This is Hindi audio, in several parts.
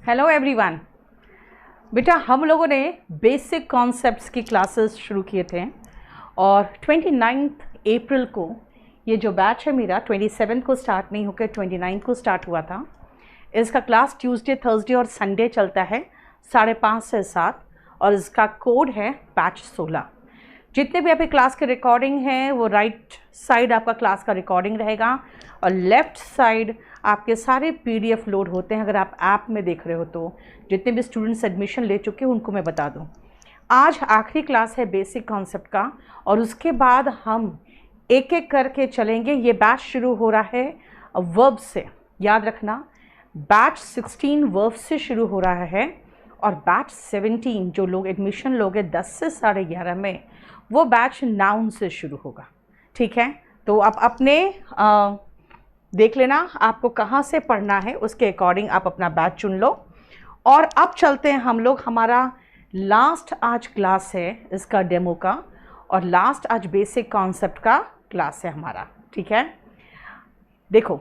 Hello everyone. बेटा हम लोगों ने बेसिक कॉन्सेप्ट्स की क्लासेस शुरू किए थे और 29 अप्रैल को ये जो बैच है मेरा 27 को स्टार्ट नहीं होकर 29 को स्टार्ट हुआ था। इसका क्लास ट्यूसडे, थर्सडे और संडे चलता है 5:30 से 7 और इसका कोड है बैच 16। जितने भी आपके क्लास के रिकॉर्डिंग हैं वो राइट साइड आपका क्लास का रिकॉर्डिंग रहेगा और लेफ़्ट साइड आपके सारे पीडीएफ लोड होते हैं। अगर आप ऐप में देख रहे हो तो जितने भी स्टूडेंट्स एडमिशन ले चुके हैं उनको मैं बता दूं, आज आखिरी क्लास है बेसिक कॉन्सेप्ट का और उसके बाद हम एक एक करके चलेंगे। ये बैच शुरू हो रहा है वर्ब से, याद रखना बैच 16 वर्ब से शुरू हो रहा है और बैच 17 जो लोग एडमिशन लोगे 10 से 11:30 में वो बैच नाउन से शुरू होगा। ठीक है, तो आप अपने देख लेना आपको कहाँ से पढ़ना है, उसके अकॉर्डिंग आप अपना बैच चुन लो। और अब चलते हैं हम लोग, हमारा लास्ट आज क्लास है इसका डेमो का और लास्ट आज बेसिक कॉन्सेप्ट का क्लास है हमारा। ठीक है, देखो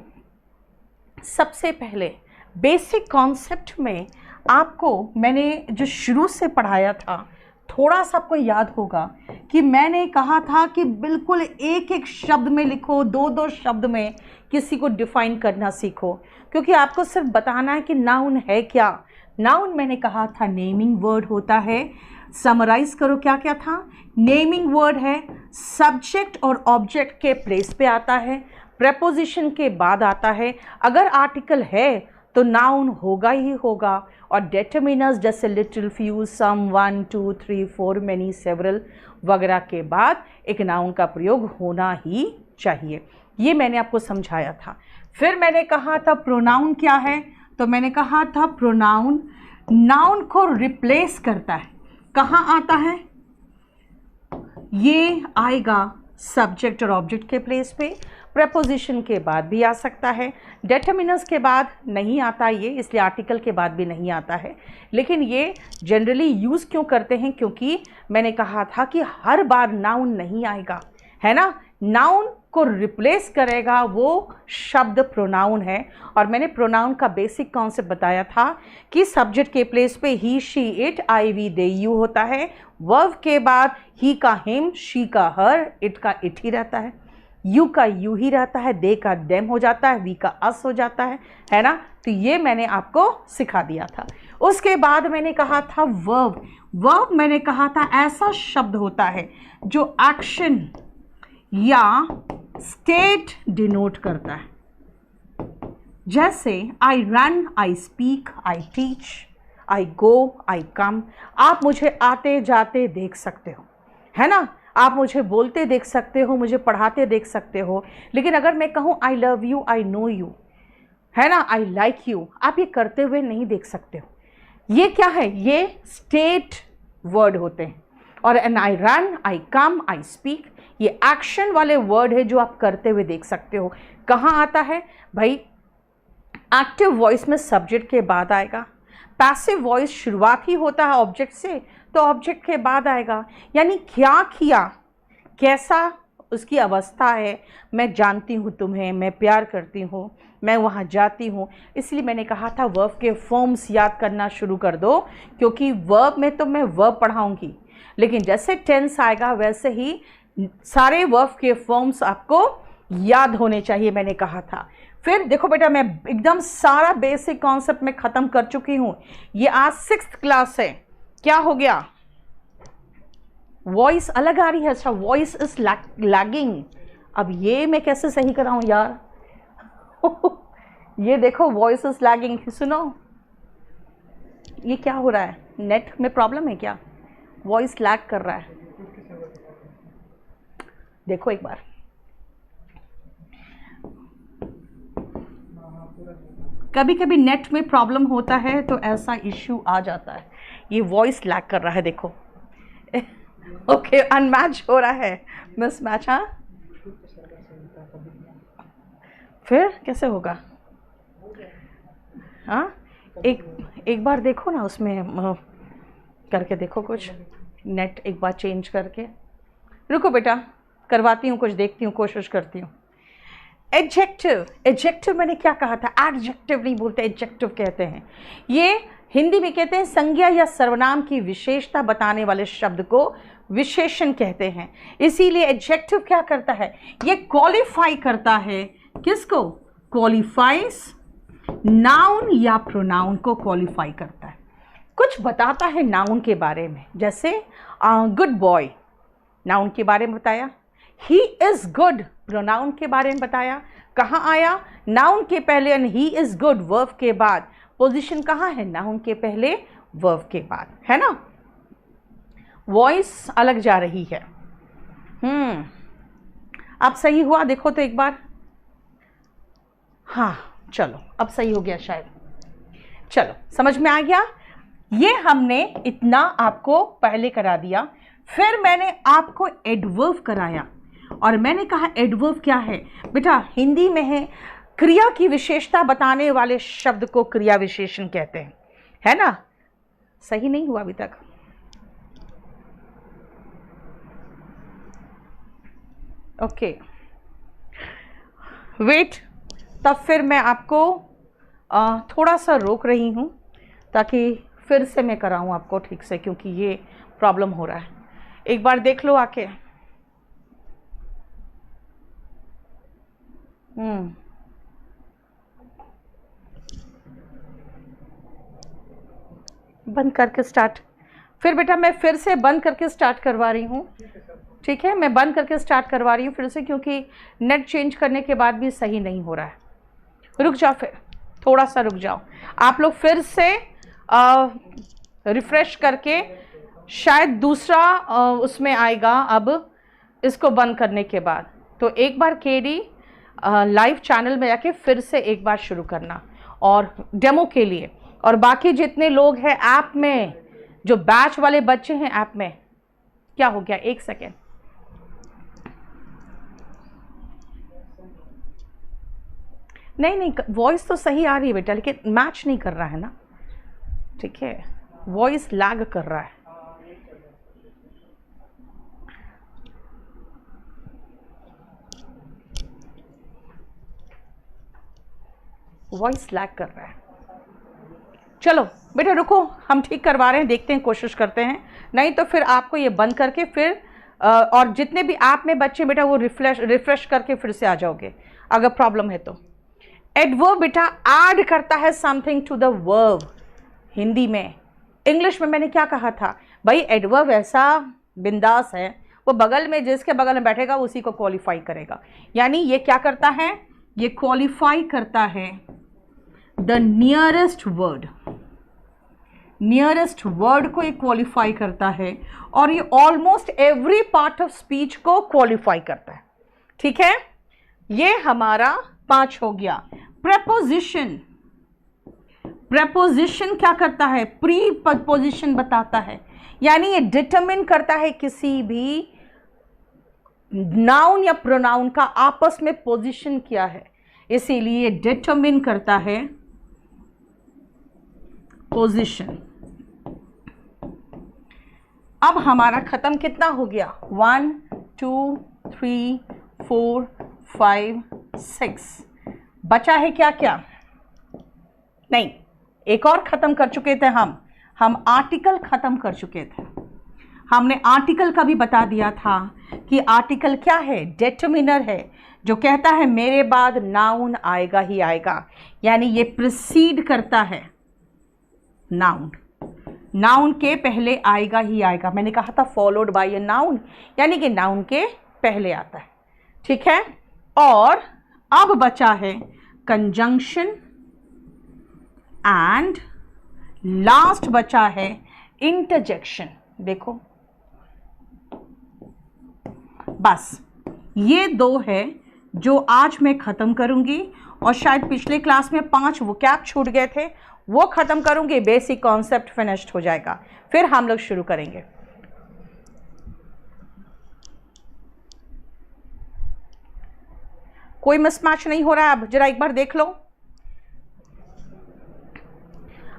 सबसे पहले बेसिक कॉन्सेप्ट में आपको मैंने जो शुरू से पढ़ाया था थोड़ा सा आपको याद होगा कि मैंने कहा था कि बिल्कुल एक एक शब्द में लिखो, दो दो शब्द में किसी को डिफाइन करना सीखो, क्योंकि आपको सिर्फ बताना है कि नाउन है क्या। नाउन मैंने कहा था नेमिंग वर्ड होता है। समराइज करो क्या क्या था। नेमिंग वर्ड है सब्जेक्ट और ऑब्जेक्ट के प्लेस पे आता है, प्रेपोजिशन के बाद आता है, अगर आर्टिकल है तो नाउन होगा ही होगा और डेटर्मिनर्स जैसे लिटिल, फ्यू, सम, 1, 2, 3, 4, मैनी, सेवरल वगैरह के बाद एक नाउन का प्रयोग होना ही चाहिए। ये मैंने आपको समझाया था। फिर मैंने कहा था प्रोनाउन क्या है, तो मैंने कहा था प्रोनाउन नाउन को रिप्लेस करता है। कहाँ आता है? ये आएगा सब्जेक्ट और ऑब्जेक्ट के प्लेस पे, प्रेपोजिशन के बाद भी आ सकता है, डेटर्मिनर्स के बाद नहीं आता ये, इसलिए आर्टिकल के बाद भी नहीं आता है। लेकिन ये जनरली यूज़ क्यों करते हैं? क्योंकि मैंने कहा था कि हर बार नाउन नहीं आएगा, है ना। नाउन को रिप्लेस करेगा वो शब्द प्रोनाउन है और मैंने प्रोनाउन का बेसिक कॉन्सेप्ट बताया था कि सब्जेक्ट के प्लेस पे he, she, it, I, we, they, you होता है। वर्ब के बाद ही का हिम, शी का हर, इट का इट ही रहता है, यू का यू ही रहता है, दे का देम हो जाता है, वी का अस हो जाता है ना। तो ये मैंने आपको सिखा दिया था। उसके बाद मैंने कहा था वर्ब। वर्ब मैंने कहा था ऐसा शब्द होता है जो एक्शन या स्टेट डिनोट करता है। जैसे I run, I speak, I teach, I go, I come. आप मुझे आते जाते देख सकते हो, है ना। आप मुझे बोलते देख सकते हो, मुझे पढ़ाते देख सकते हो, लेकिन अगर मैं कहूँ I love you, I know you, है ना, आई लाइक यू, आप ये करते हुए नहीं देख सकते हो। ये क्या है? ये स्टेट वर्ड होते हैं। और and I run, I come, I speak, ये एक्शन वाले वर्ड है जो आप करते हुए देख सकते हो। कहाँ आता है भाई? एक्टिव वॉइस में सब्जेक्ट के बाद आएगा, पैसिव वॉइस शुरुआत ही होता है ऑब्जेक्ट से, तो ऑब्जेक्ट के बाद आएगा। यानी क्या किया, कैसा उसकी अवस्था है, मैं जानती हूँ तुम्हें, मैं प्यार करती हूँ, मैं वहाँ जाती हूँ। इसलिए मैंने कहा था वर्ब के फॉर्म्स याद करना शुरू कर दो, क्योंकि वर्ब में तो मैं वर्ब पढ़ाऊँगी, लेकिन जैसे टेंस आएगा वैसे ही सारे वर्ब के फॉर्म्स आपको याद होने चाहिए, मैंने कहा था। फिर देखो बेटा, मैं एकदम सारा बेसिक कॉन्सेप्ट में ख़त्म कर चुकी हूँ। ये आज 6th क्लास है। क्या हो गया? वॉइस अलग आ रही है। अच्छा, वॉइस इज लैगिंग। अब ये मैं कैसे सही कराऊँ यार? ये देखो वॉइस इज लैगिंग, सुनो ये क्या हो रहा है? नेट में प्रॉब्लम है क्या? वॉइस लैग कर रहा है, देखो एक बार। कभी कभी नेट में प्रॉब्लम होता है तो ऐसा इश्यू आ जाता है। ये वॉइस लैग कर रहा है, देखो। ओके, अनमैच हो रहा है, मिसमैच। हाँ, फिर कैसे होगा? हाँ, एक बार देखो ना, उसमें करके देखो कुछ, नेट एक बार चेंज करके। रुको बेटा, करवाती हूँ कुछ, देखती हूँ, कोशिश करती हूँ। एडजेक्टिव, एडजेक्टिव मैंने क्या कहा था, एडजेक्टिव नहीं बोलते, एडजेक्टिव कहते हैं। ये हिंदी में कहते हैं संज्ञा या सर्वनाम की विशेषता बताने वाले शब्द को विशेषण कहते हैं। इसीलिए एडजेक्टिव क्या करता है, ये क्वालिफाई करता है, किसको, क्वालिफाइज नाउन या प्रोनाउन को क्वालिफाई करता है, कुछ बताता है नाउन के बारे में। जैसे गुड बॉय नाउन के बारे में बताया, ही इज़ गुड प्रोनाउन के बारे में बताया, कहाँ आया, नाउन के पहले, and he is good verb के बाद। पोजीशन कहाँ है, नाउन के पहले वर्ब के बाद, है ना। वॉइस अलग जा रही है। अब सही हुआ, देखो तो एक बार। हाँ चलो अब सही हो गया शायद, चलो समझ में आ गया। ये हमने इतना आपको पहले करा दिया, फिर मैंने आपको एडवर्ब कराया, और मैंने कहा एडवर्ब क्या है बेटा, हिंदी में है क्रिया की विशेषता बताने वाले शब्द को क्रिया विशेषण कहते हैं, है ना। सही नहीं हुआ अभी तक, ओके वेट। तब फिर मैं आपको थोड़ा सा रोक रही हूँ ताकि फिर से मैं कराऊँ आपको ठीक से, क्योंकि ये प्रॉब्लम हो रहा है। एक बार देख लो आके। बंद करके स्टार्ट, फिर बेटा मैं फिर से बंद करके स्टार्ट करवा रही हूँ, ठीक है। मैं बंद करके स्टार्ट करवा रही हूँ फिर से, क्योंकि नेट चेंज करने के बाद भी सही नहीं हो रहा है। रुक जाओ, फिर थोड़ा सा रुक जाओ, आप लोग फिर से रिफ़्रेश करके, शायद दूसरा उसमें आएगा अब इसको बंद करने के बाद। तो एक बार केडी लाइव चैनल में जाके फिर से एक बार शुरू करना, और डेमो के लिए। और बाकी जितने लोग हैं ऐप में, जो बैच वाले बच्चे हैं ऐप में, क्या हो गया, एक सेकेंड, नहीं वॉइस तो सही आ रही है बेटा, लेकिन मैच नहीं कर रहा है ना, ठीक है, वॉइस लैग कर रहा है। वॉइस लैग कर रहा है। चलो बेटा रुको, हम ठीक करवा रहे हैं, देखते हैं, कोशिश करते हैं, नहीं तो फिर आपको ये बंद करके फिर और जितने भी ऐप में बच्चे बेटा वो रिफ्रेश करके फिर से आ जाओगे अगर प्रॉब्लम है तो। एडवर्ब बेटा ऐड करता है something to the verb. Hindi में, इंग्लिश में मैंने क्या कहा था भाई, एडवर्ब ऐसा बिंदास है, वो बगल में जिसके बगल में बैठेगा उसी को क्वालिफाई करेगा। यानी ये क्या करता है, ये क्वालिफाई करता है the nearest word, nearest word को ये क्वालिफाई करता है, और ये almost every part of speech को क्वालिफाई करता है, ठीक है। ये हमारा 5 हो गया। प्रेपोजिशन, प्रेपोजिशन क्या करता है, प्री पोजिशन बताता है, यानी ये डिटरमिन करता है किसी भी नाउन या प्रोनाउन का आपस में पोजीशन क्या है, इसीलिए डिटरमिन करता है पोजीशन। अब हमारा खत्म कितना हो गया, 1 2 3 4 5 6, बचा है क्या क्या, नहीं एक और ख़त्म कर चुके थे हम आर्टिकल ख़त्म कर चुके थे। हमने आर्टिकल का भी बता दिया था कि आर्टिकल क्या है, डिटरमिनर है, जो कहता है मेरे बाद नाउन आएगा ही आएगा, यानी ये प्रीसीड करता है नाउन, नाउन के पहले आएगा ही आएगा। मैंने कहा था फॉलोड बाय अ नाउन, यानी कि नाउन के पहले आता है, ठीक है। और अब बचा है कंजंक्शन एंड लास्ट बचा है इंटरजेक्शन। देखो बस ये 2 है जो आज मैं ख़त्म करूंगी, और शायद पिछले क्लास में 5 वोकैब छूट गए थे, वो ख़त्म करूंगी, बेसिक कॉन्सेप्ट फिनिश्ड हो जाएगा, फिर हम लोग शुरू करेंगे। कोई मिसमैच नहीं हो रहा है, अब जरा एक बार देख लो।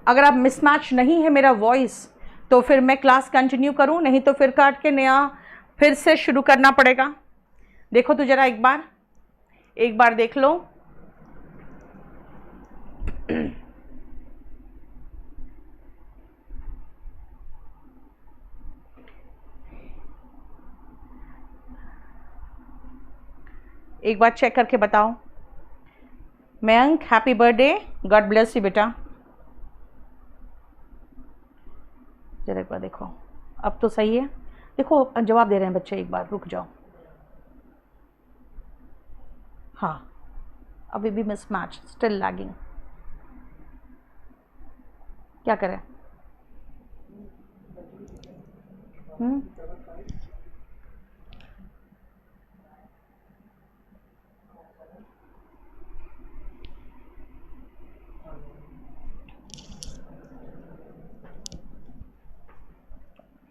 अगर आप मिसमैच नहीं है मेरा वॉइस, तो फिर मैं क्लास कंटिन्यू करूं, नहीं तो फिर काट के नया फिर से शुरू करना पड़ेगा। देखो तो जरा एक बार, एक बार देख लो। एक बार चेक करके बताओ। Mayank happy birthday, God bless you बेटा। जरा एक बार देखो, अब तो सही है। देखो जवाब दे रहे हैं बच्चे, एक बार रुक जाओ। हाँ अभी भी मिसमैच, स्टिल लैगिंग। क्या करें?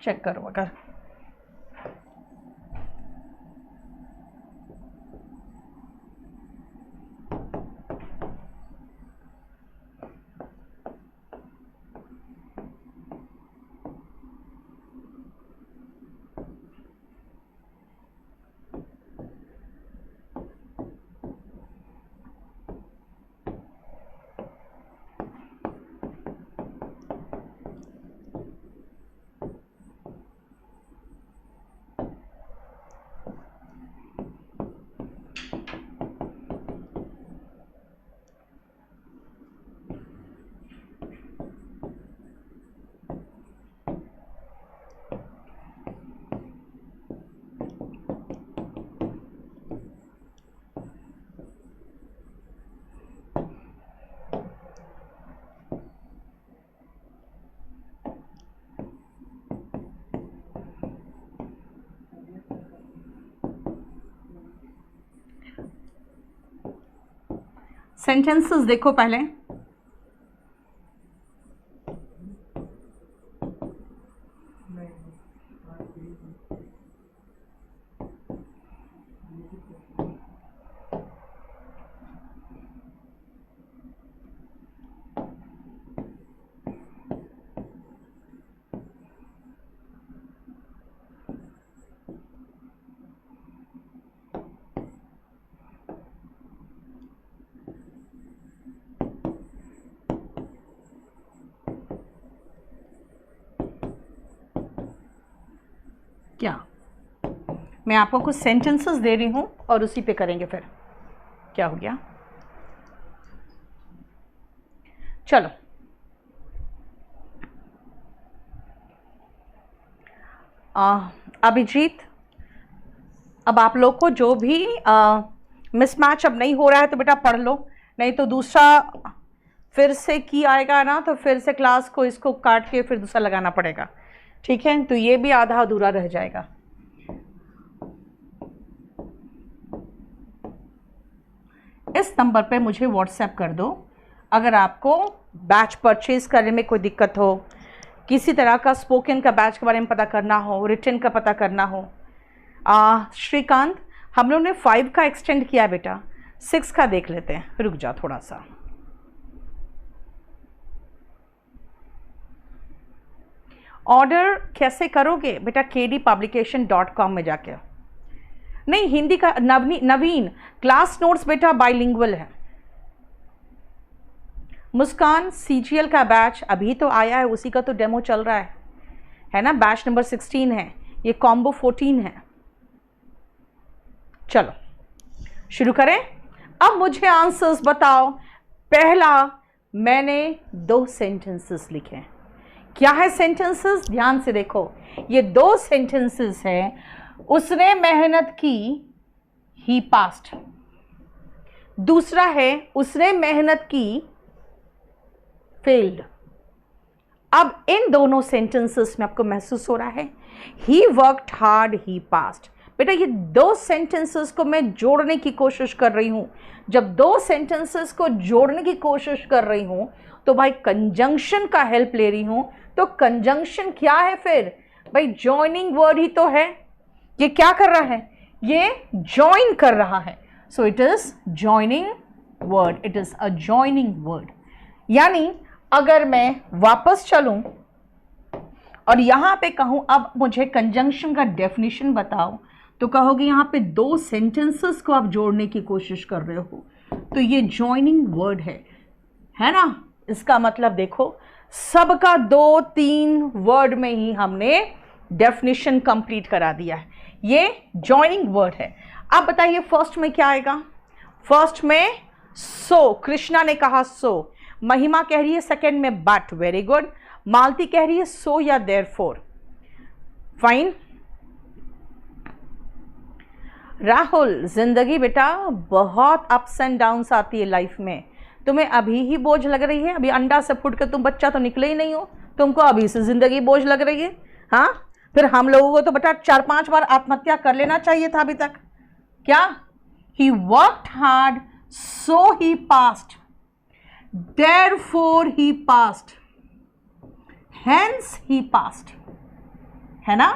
चेक करो अगर सेंटेंसेस देखो पहले। क्या मैं आपको कुछ सेंटेंसेस दे रही हूं और उसी पे करेंगे फिर। क्या हो गया? चलो अभिजीत, अब आप लोग को जो भी मिसमैच अब नहीं हो रहा है तो बेटा पढ़ लो, नहीं तो दूसरा फिर से की आएगा ना, तो फिर से क्लास को इसको काट के फिर दूसरा लगाना पड़ेगा। ठीक है, तो ये भी आधा अधूरा रह जाएगा। इस नंबर पे मुझे व्हाट्सएप कर दो अगर आपको बैच परचेज करने में कोई दिक्कत हो, किसी तरह का स्पोकन का बैच के बारे में पता करना हो, रिटन का पता करना हो। श्रीकांत, हम लोग ने 5 का एक्सटेंड किया बेटा, 6 का देख लेते हैं। रुक जा थोड़ा सा। ऑर्डर कैसे करोगे बेटा? kdpublication.com में जाके। नहीं, हिंदी का नवीन क्लास नोट्स बेटा बाइलिंगुअल है। मुस्कान, सीजीएल का बैच अभी तो आया है, उसी का तो डेमो चल रहा है ना। बैच नंबर 16 है, ये कॉम्बो 14 है। चलो शुरू करें। अब मुझे आंसर्स बताओ। पहला, मैंने 2 सेंटेंसेस लिखे हैं। क्या है सेंटेंसेस? ध्यान से देखो, ये 2 सेंटेंसेस हैं। उसने मेहनत की, ही पास्ट। दूसरा है उसने मेहनत की, फेल्ड। अब इन दोनों सेंटेंसेस में आपको महसूस हो रहा है he worked hard, he past. बेटा ये 2 सेंटेंसेस को मैं जोड़ने की कोशिश कर रही हूं। जब 2 सेंटेंसेस को जोड़ने की कोशिश कर रही हूं तो भाई कंजंक्शन का हेल्प ले रही हूं। तो कंजंक्शन क्या है फिर? भाई जॉइनिंग वर्ड ही तो है। ये क्या कर रहा है? ये जॉइन कर रहा है। So it is joining word, it is a joining word. यानी अगर मैं वापस चलूं और यहां पे कहूं अब मुझे कंजंक्शन का डेफिनेशन बताओ, तो कहोगे यहाँ पे दो सेंटेंसेस को आप जोड़ने की कोशिश कर रहे हो, तो ये जॉइनिंग वर्ड है ना। इसका मतलब देखो सबका 2-3 वर्ड में ही हमने डेफिनेशन कंप्लीट करा दिया है, ये जॉइनिंग वर्ड है। अब बताइए फर्स्ट में क्या आएगा। फर्स्ट में सो, कृष्णा ने कहा सो, महिमा कह रही है सेकंड में बट, वेरी गुड। मालती कह रही है सो या देयरफॉर, फाइन। राहुल, जिंदगी बेटा बहुत अप्स एंड डाउन्स आती है लाइफ में, तुम्हें अभी ही बोझ लग रही है, अभी अंडा से फूट के तुम बच्चा तो निकले ही नहीं हो, तुमको अभी से जिंदगी बोझ लग रही है। हाँ, फिर हम लोगों को तो बेटा 4-5 बार आत्महत्या कर लेना चाहिए था अभी तक। क्या? He worked hard so he passed, therefore he passed, hence he passed, है ना।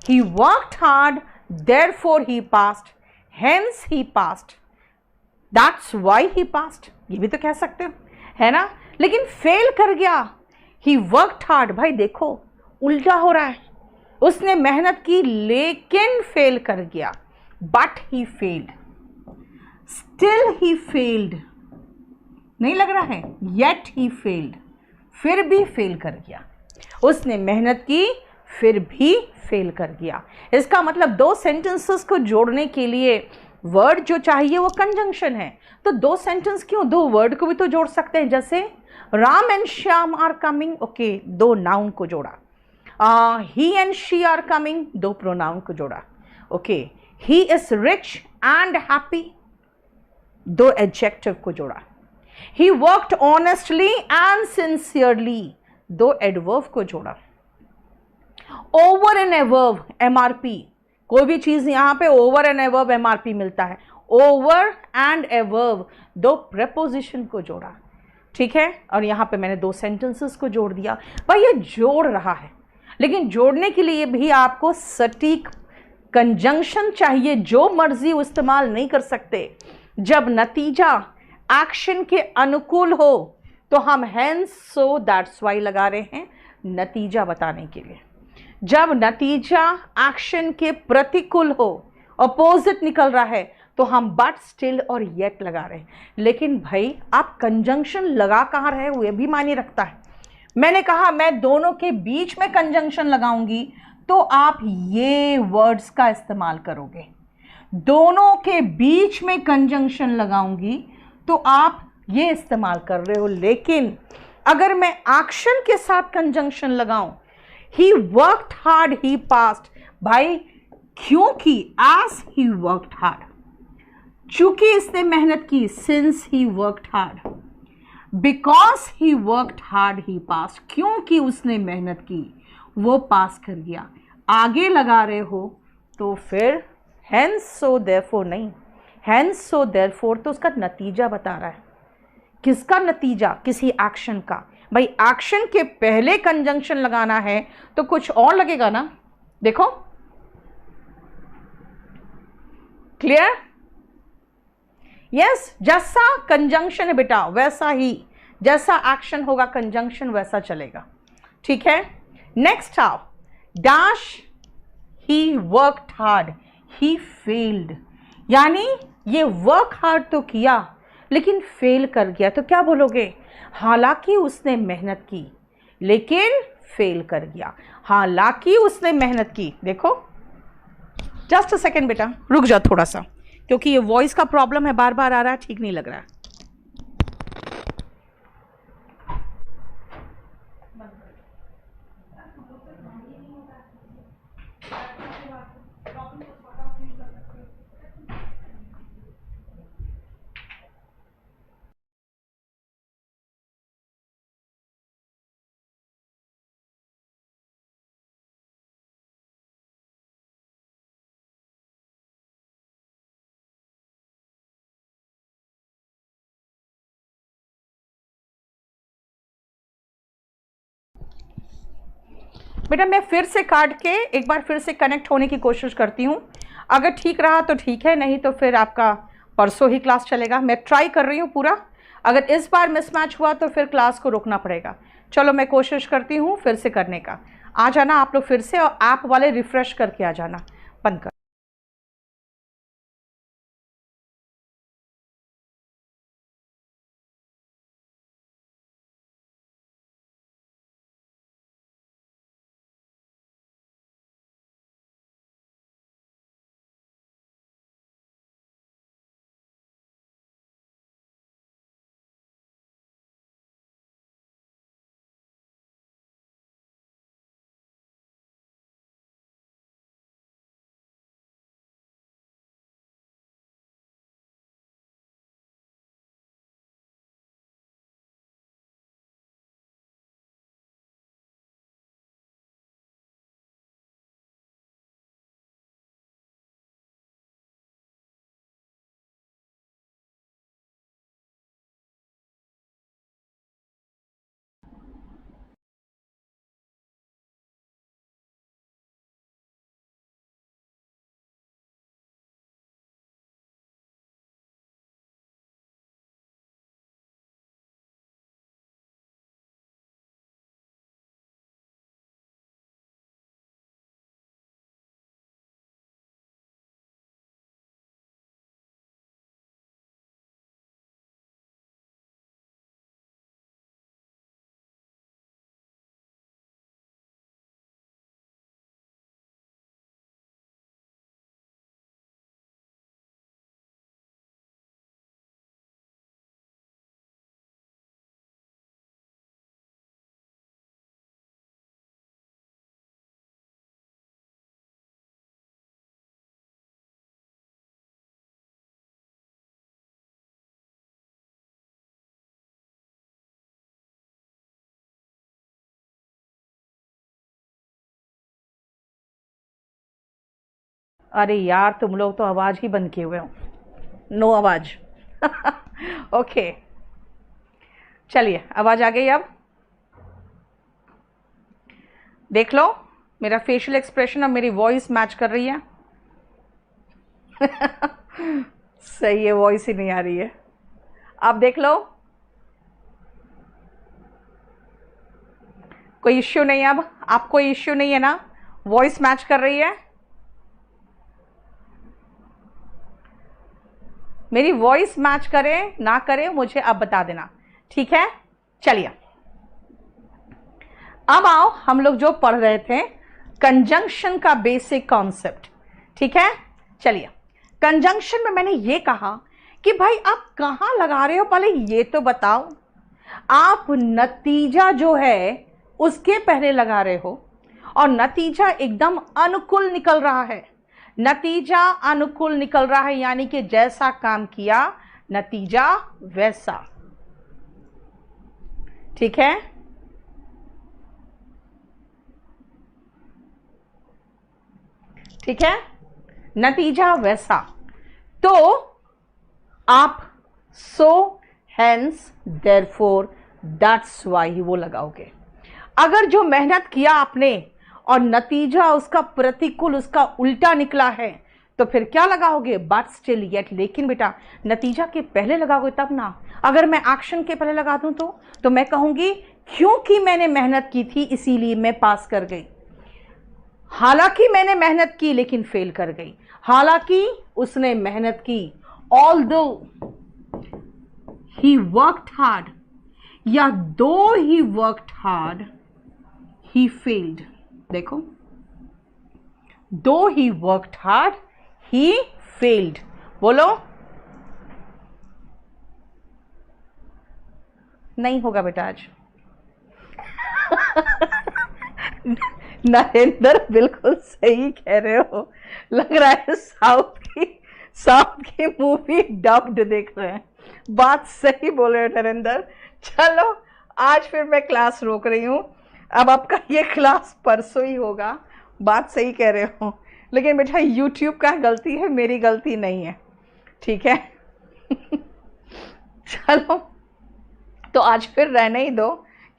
He worked hard therefore he passed, hence he passed, that's why he passed, ये भी तो कह सकते हो, है ना। लेकिन फेल कर गया, he worked hard, भाई देखो उल्टा हो रहा है, उसने मेहनत की लेकिन फेल कर गया, but he failed, still he failed, नहीं लग रहा है, yet he failed, फिर भी फेल कर गया, उसने मेहनत की फिर भी फेल कर गया। इसका मतलब दो सेंटेंसेस को जोड़ने के लिए वर्ड जो चाहिए वो कंजंक्शन है, तो दो सेंटेंस क्यों, दो वर्ड को भी तो जोड़ सकते हैं। जैसे Ram and Shyam are coming, okay, दो नाउन को जोड़ा। He and she are coming, दो प्रोनाउन को जोड़ा। Okay, he is rich and happy, दो एडजेक्टिव को जोड़ा। He worked honestly and sincerely, दो एडवर्ब को जोड़ा। ओवर एंड एवर्व एमआरपी, कोई भी चीज यहां पे ओवर एंड एवर्व एमआरपी मिलता है, ओवर एंड एवर्व दो प्रेपोजिशन को जोड़ा, ठीक है। और यहां पे मैंने दो सेंटेंसेस को जोड़ दिया। भाई ये जोड़ रहा है, लेकिन जोड़ने के लिए भी आपको सटीक कंजंक्शन चाहिए, जो मर्जी इस्तेमाल नहीं कर सकते। जब नतीजा एक्शन के अनुकूल हो तो हम हेंस सो दैट्स वाई लगा रहे हैं, नतीजा बताने के लिए। जब नतीजा एक्शन के प्रतिकूल हो, अपोजिट निकल रहा है, तो हम बट, स्टिल और येट लगा रहे हैं। लेकिन भाई आप कंजंक्शन लगा कहाँ रहे हो, ये भी मायने रखता है। मैंने कहा मैं दोनों के बीच में कंजंक्शन लगाऊंगी तो आप ये वर्ड्स का इस्तेमाल करोगे। दोनों के बीच में कंजंक्शन लगाऊंगी तो आप ये इस्तेमाल कर रहे हो। लेकिन अगर मैं एक्शन के साथ कंजंक्शन लगाऊं, he worked hard he passed, भाई क्योंकि as he worked hard, चूंकि इसने मेहनत की, since he worked hard, because he worked hard he passed, क्योंकि उसने मेहनत की वो पास कर गया। आगे लगा रहे हो तो फिर hence so therefore नहीं, hence so therefore तो उसका नतीजा बता रहा है। किसका नतीजा? किसी एक्शन का। भाई एक्शन के पहले कंजंक्शन लगाना है तो कुछ और लगेगा ना, देखो क्लियर। यस, जैसा कंजंक्शन है बेटा वैसा ही, जैसा एक्शन होगा कंजंक्शन वैसा चलेगा, ठीक है। नेक्स्ट आओ, dash he worked hard he failed, यानी ये वर्क हार्ड तो किया लेकिन फेल कर गया, तो क्या बोलोगे? हालांकि उसने मेहनत की लेकिन फेल कर गया। हालांकि उसने मेहनत की, देखो जस्ट अ सेकेंड बेटा, रुक जाओ थोड़ा सा, क्योंकि ये वॉइस का प्रॉब्लम है, बार बार आ रहा है, ठीक नहीं लग रहा है। बेटा मैं फिर से काट के एक बार फिर से कनेक्ट होने की कोशिश करती हूँ, अगर ठीक रहा तो ठीक है, नहीं तो फिर आपका परसों ही क्लास चलेगा। मैं ट्राई कर रही हूँ पूरा, अगर इस बार मिसमैच हुआ तो फिर क्लास को रोकना पड़ेगा। चलो मैं कोशिश करती हूँ फिर से करने का। आ जाना आप लोग फिर से, और ऐप वाले रिफ़्रेश करके आ जाना, बंद कर। अरे यार, तुम लोग तो आवाज ही बंद किए हुए हो, नो आवाज। ओके, चलिए आवाज आ गई। अब देख लो, मेरा फेशियल एक्सप्रेशन और मेरी वॉइस मैच कर रही है। सही है, वॉइस ही नहीं आ रही है। आप देख लो, कोई इश्यू नहीं है। अब आप कोई इश्यू नहीं है ना, वॉइस मैच कर रही है। मेरी वॉइस मैच करे ना करे मुझे अब बता देना, ठीक है। चलिए अब आओ, हम लोग जो पढ़ रहे थे कंजंक्शन का बेसिक कॉन्सेप्ट, ठीक है। चलिए, कंजंक्शन में मैंने ये कहा कि भाई आप कहां लगा रहे हो, पहले ये तो बताओ। आप नतीजा जो है उसके पहले लगा रहे हो, और नतीजा एकदम अनुकूल निकल रहा है। नतीजा अनुकूल निकल रहा है, यानी कि जैसा काम किया नतीजा वैसा, ठीक है। ठीक है, नतीजा वैसा। तो आप so hence therefore that's why वो लगाओगे। अगर जो मेहनत किया आपने और नतीजा उसका प्रतिकूल, उसका उल्टा निकला है, तो फिर क्या लगाओगे, बट स्टिल येट। लेकिन बेटा नतीजा के पहले लगाओगे तब ना। अगर मैं एक्शन के पहले लगा दूं तो मैं कहूंगी क्योंकि मैंने मेहनत की थी इसीलिए मैं पास कर गई। हालांकि मैंने मेहनत की लेकिन फेल कर गई। हालांकि उसने मेहनत की, ऑल्दो ही वर्कड हार्ड, या दो he worked hard he failed. देखो, दो he worked hard he failed. बोलो, नहीं होगा बेटा आज। नरेंद्र बिल्कुल सही कह रहे हो, लग रहा है साउथ की मूवी डब्ड देख रहे हैं। बात सही बोल रहे हो नरेंद्र। चलो आज फिर मैं क्लास रोक रही हूँ, अब आपका ये क्लास परसों ही होगा। बात सही कह रहे हो, लेकिन बेटा यूट्यूब का गलती है, मेरी गलती नहीं है, ठीक है। चलो तो आज फिर रहने ही दो,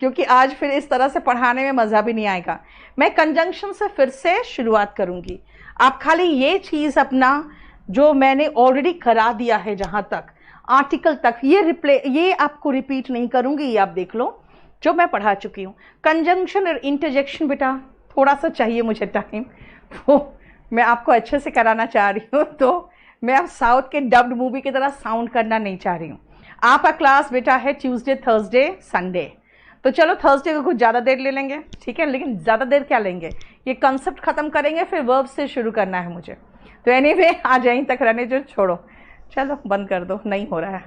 क्योंकि आज फिर इस तरह से पढ़ाने में मज़ा भी नहीं आएगा। मैं कंजंक्शन से फिर से शुरुआत करूंगी। आप खाली ये चीज़ अपना जो मैंने ऑलरेडी करा दिया है, जहाँ तक आर्टिकल तक, ये आपको रिपीट नहीं करूंगी। ये आप देख लो जो मैं पढ़ा चुकी हूँ। कंजंक्शन और इंटरजेक्शन बेटा थोड़ा सा चाहिए मुझे टाइम, वो मैं आपको अच्छे से कराना चाह रही हूँ, तो मैं अब साउथ के डब्ड मूवी की तरह साउंड करना नहीं चाह रही हूँ। आपका क्लास बेटा है ट्यूसडे, थर्सडे, संडे, तो चलो थर्सडे को कुछ ज़्यादा देर ले लेंगे, ठीक है, लेकिन ज़्यादा देर क्या लेंगे, ये कंसेप्ट ख़त्म करेंगे, फिर वर्ब से शुरू करना है मुझे। तो एनीवे आज यहीं तक रहने जो, छोड़ो, चलो बंद कर दो, नहीं हो रहा है।